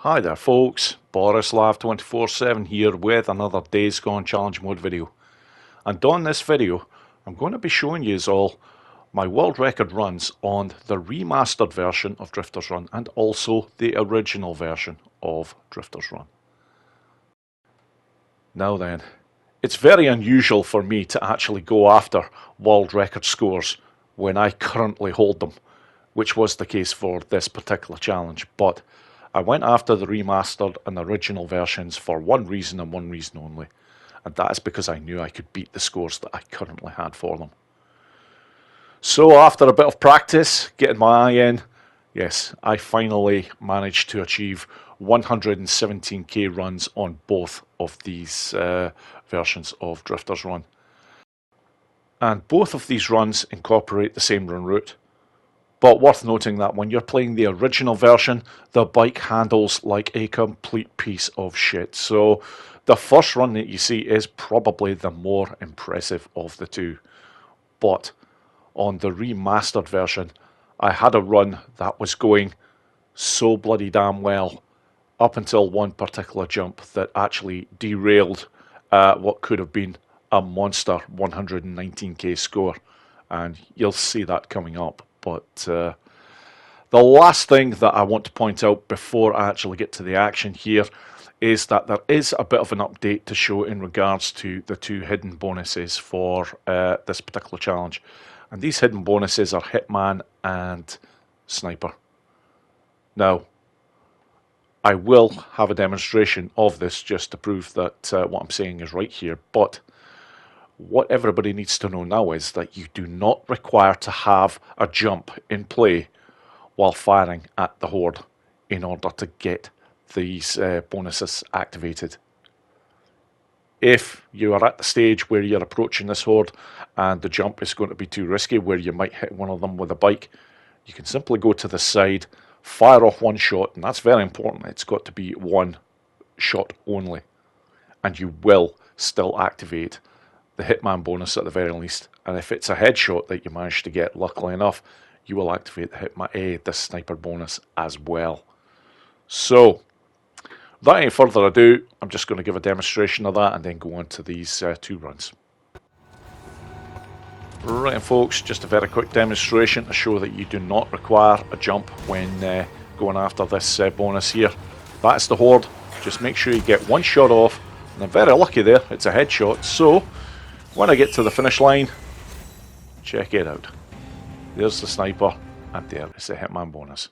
Hi there folks, Borislav247 here with another Days Gone Challenge Mode video. And on this video, I'm going to be showing you all my world record runs on the remastered version of Drifter's Run and also the original version of Drifter's Run. Now then, it's very unusual for me to actually go after world record scores when I currently hold them, which was the case for this particular challenge, but I went after the remastered and original versions for one reason and one reason only, and that is because I knew I could beat the scores that I currently had for them. So after a bit of practice, getting my eye in, yes, I finally managed to achieve 117k runs on both of these versions of Drifter's Run. And both of these runs incorporate the same run route. But worth noting that when you're playing the original version, the bike handles like a complete piece of shit. So the first run that you see is probably the more impressive of the two. But on the remastered version, I had a run that was going so bloody damn well up until one particular jump that actually derailed what could have been a monster 119k score. And you'll see that coming up. But the last thing that I want to point out before I actually get to the action here is that there is a bit of an update to show in regards to the two hidden bonuses for this particular challenge. And these hidden bonuses are Hitman and Sniper. Now, I will have a demonstration of this just to prove that what I'm saying is right here, but what everybody needs to know now is that you do not require to have a jump in play while firing at the horde in order to get these bonuses activated. If you are at the stage where you're approaching this horde and the jump is going to be too risky, where you might hit one of them with a bike, you can simply go to the side, fire off one shot, and that's very important. It's got to be one shot only, and you will still activate the Hitman bonus at the very least. And if it's a headshot that you manage to get, luckily enough, you will activate the Sniper bonus as well. So, without any further ado, I'm just going to give a demonstration of that and then go on to these two runs. Right, and folks, just a very quick demonstration to show that you do not require a jump when going after this bonus here. That's the horde. Just make sure you get one shot off, and I'm very lucky there, it's a headshot. So when I get to the finish line, check it out. There's the sniper, and there is the Hitman bonus.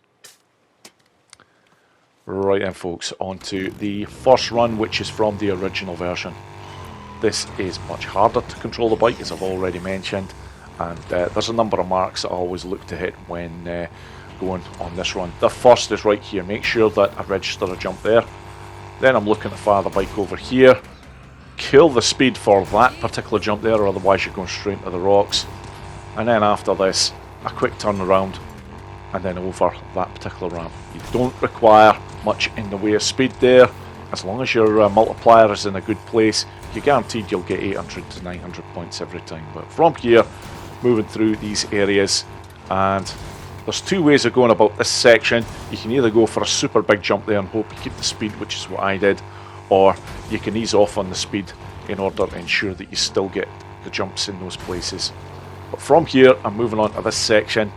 Right then folks, on to the first run, which is from the original version. This is much harder to control the bike, as I've already mentioned, and there's a number of marks that I always look to hit when going on this run. The first is right here. Make sure that I register a jump there. Then I'm looking to fire the bike over here. Kill the speed for that particular jump there, or otherwise you're going straight into the rocks. And then after this, a quick turn around and then over that particular ramp. You don't require much in the way of speed there. As long as your multiplier is in a good place, you're guaranteed you'll get 800 to 900 points every time. But from here, moving through these areas, and there's two ways of going about this section. You can either go for a super big jump there and hope you keep the speed, which is what I did, or you can ease off on the speed in order to ensure that you still get the jumps in those places. But from here, I'm moving on to this section,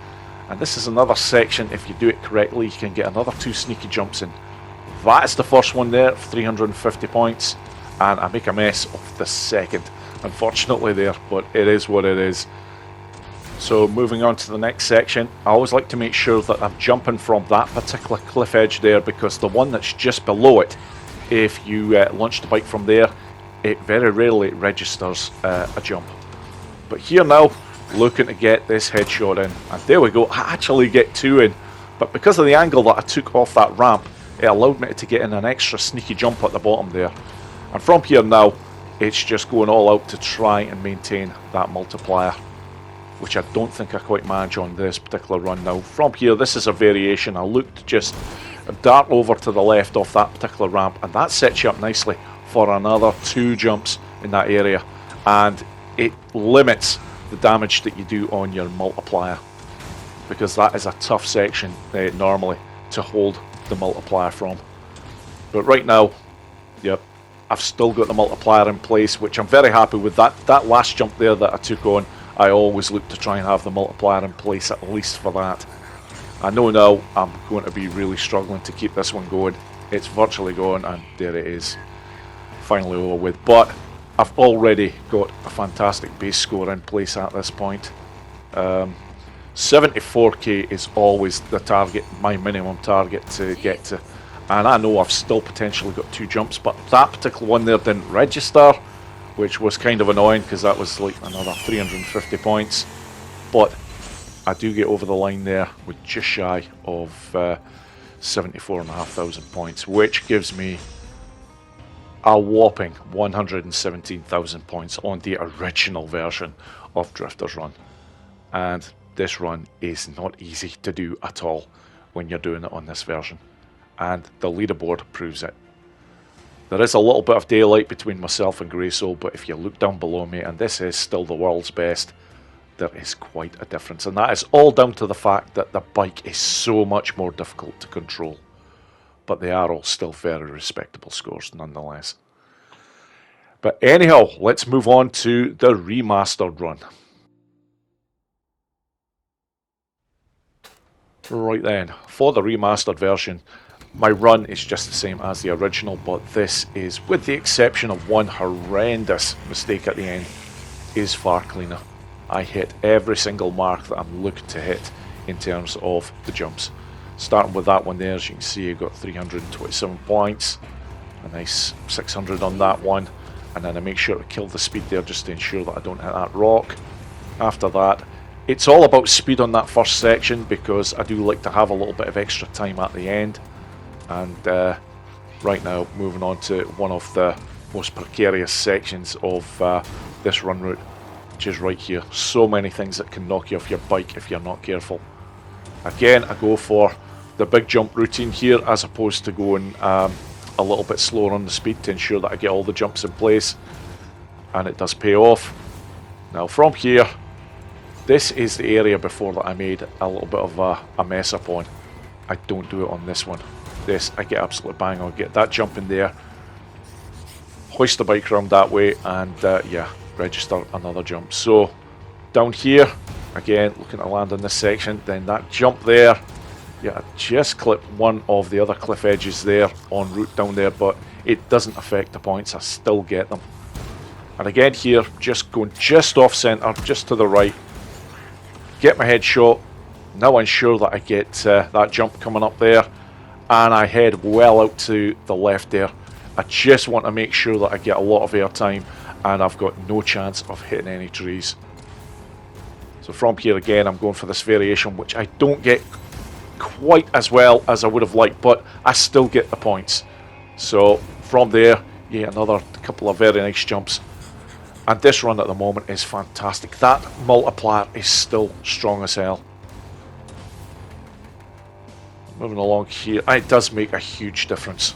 and this is another section. If you do it correctly, you can get another two sneaky jumps in. That's the first one there, 350 points, and I make a mess of the second, unfortunately there, but it is what it is. So moving on to the next section, I always like to make sure that I'm jumping from that particular cliff edge there, because the one that's just below it, if you launch the bike from there, it very rarely registers a jump. But here now, looking to get this headshot in, and there we go, I actually get two in, but because of the angle that I took off that ramp, it allowed me to get in an extra sneaky jump at the bottom there. And from here now, it's just going all out to try and maintain that multiplier, which I don't think I quite manage on this particular run now. From here, this is a variation. I look to just dart over to the left off that particular ramp, and that sets you up nicely for another two jumps in that area, and it limits the damage that you do on your multiplier, because that is a tough section normally to hold the multiplier from. But right now, yep, I've still got the multiplier in place, which I'm very happy with. That last jump there that I took on, I always look to try and have the multiplier in place at least for that. I know now I'm going to be really struggling to keep this one going. It's virtually gone, and there it is, finally over with. But I've already got a fantastic base score in place at this point. 74k is always the target, my minimum target to get to. And I know I've still potentially got 2 jumps, but that particular one there didn't register, which was kind of annoying because that was like another 350 points. But I do get over the line there with just shy of 74,500 points, which gives me a whopping 117,000 points on the original version of Drifter's Run. And this run is not easy to do at all when you're doing it on this version. And the leaderboard proves it. There is a little bit of daylight between myself and Graysoul, but if you look down below me, and this is still the world's best, there is quite a difference. And that is all down to the fact that the bike is so much more difficult to control. But they are all still very respectable scores nonetheless. But anyhow, let's move on to the remastered run. Right then, for the remastered version, my run is just the same as the original, but this is, with the exception of one horrendous mistake at the end, is far cleaner. I hit every single mark that I'm looking to hit in terms of the jumps. Starting with that one there, as you can see, I got 327 points, a nice 600 on that one, and then I make sure to kill the speed there just to ensure that I don't hit that rock. After that, it's all about speed on that first section because I do like to have a little bit of extra time at the end. And right now, moving on to one of the most precarious sections of this run route, which is right here. So many things that can knock you off your bike if you're not careful. Again, I go for the big jump routine here as opposed to going a little bit slower on the speed to ensure that I get all the jumps in place. And it does pay off. Now from here, this is the area before that I made a little bit of a mess up on. I don't do it on this one. This, I get absolutely bang on, get that jump in there, hoist the bike around that way, and yeah, register another jump. So down here, again, looking to land on this section, then that jump there, yeah, I just clip one of the other cliff edges there en route down there, but it doesn't affect the points, I still get them. And again here, just going just off centre, just to the right, get my head shot, now ensure that I get that jump coming up there, and I head well out to the left there. I just want to make sure that I get a lot of air time and I've got no chance of hitting any trees. So from here again, I'm going for this variation, which I don't get quite as well as I would have liked, but I still get the points. So from there, yeah, another couple of very nice jumps. And this run at the moment is fantastic. That multiplier is still strong as hell. Moving along here, it does make a huge difference.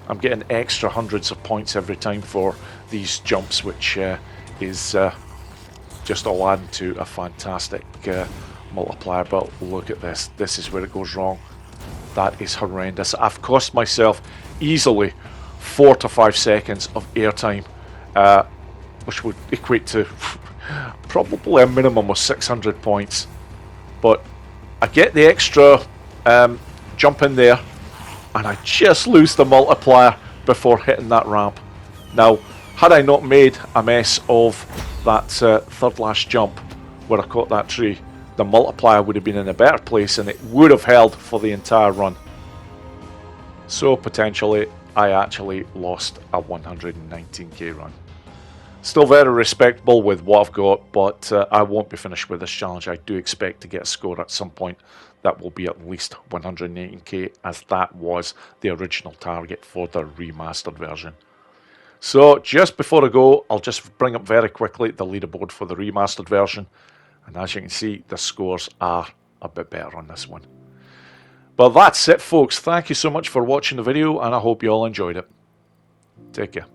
I'm getting extra hundreds of points every time for these jumps, which is just all adding to a fantastic multiplier. But look at this. This is where it goes wrong. That is horrendous. I've cost myself easily 4 to 5 seconds of airtime, which would equate to probably a minimum of 600 points. But I get the extra jump in there, and I just lose the multiplier before hitting that ramp. Now, had I not made a mess of that third last jump where I caught that tree, the multiplier would have been in a better place and it would have held for the entire run. So potentially, I actually lost a 119k run. Still very respectable with what I've got, but I won't be finished with this challenge. I do expect to get a score at some point that will be at least 118k, as that was the original target for the remastered version. So just before I go, I'll just bring up very quickly the leaderboard for the remastered version, and as you can see, the scores are a bit better on this one. But that's it, folks. Thank you so much for watching the video, and I hope you all enjoyed it. Take care.